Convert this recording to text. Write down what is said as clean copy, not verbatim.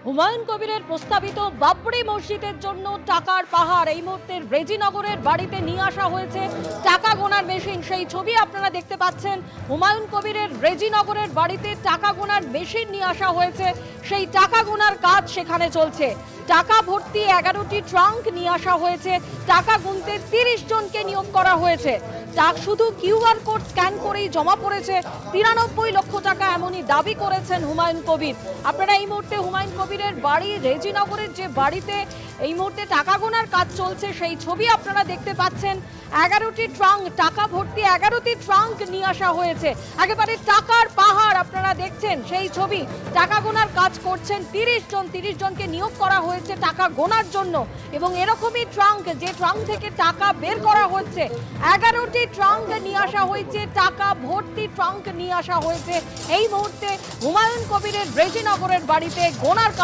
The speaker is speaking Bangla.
হুমায়ুন কবিরের প্রস্তাবিত বাবরি মসজিদের জন্য টাকার পাহাড় এই মুহূর্তে রেজিনগরের বাড়িতে নিয়ে আসা হয়েছে টাকা গোনার মেশিন। সেই ছবি আপনারা দেখতে পাচ্ছেন। হুমায়ুন কবিরের রেজিনগরের বাড়িতে টাকা গোনার মেশিন নিয়ে আসা হয়েছে। সেই টাকা গোনার কাজ সেখানে চলছে। টাকা ভর্তি 11টি ট্রাঙ্ক নিয়ে আসা হয়েছে। টাকা গুনতে 30 জনকে নিয়োগ করা হয়েছে। শুধু কিউআর কোড স্ক্যান করেই জমা পড়েছে 93 লক্ষ টাকা, এমনই দাবি করেছেন হুমায়ুন কবির। আপনারা এই মুহূর্তে হুমায়ুন কবিরের বাড়ি রেজিনগরের যে বাড়িতে এই মুহূর্তে টাকা গোনার কাজ চলছে সেই ছবি আপনারা দেখতে পাচ্ছেন। 11টি ট্রাঙ্ক, টাকা ভর্তি 11টি ট্রাঙ্ক নিয়ে আসা হয়েছে। একেবারে টাকার পাহাড় আপনারা দেখছেন সেই ছবি। টাকা গোনার কাজ করছেন 30 জনকে নিয়োগ করা হয়েছে টাকা গোনার জন্য। এবং এরকমই ট্রাঙ্ক, যে ট্রাঙ্ক থেকে টাকা বের করা হচ্ছে, 11টি ট্রাঙ্ক নিয়ে আসা হয়েছে, টাকা ভর্তি ট্রাঙ্ক নিয়ে আসা হয়েছে। এই মুহূর্তে হুমায়ুন কবিরের রেজিনগরের বাড়িতে গোনার কাজ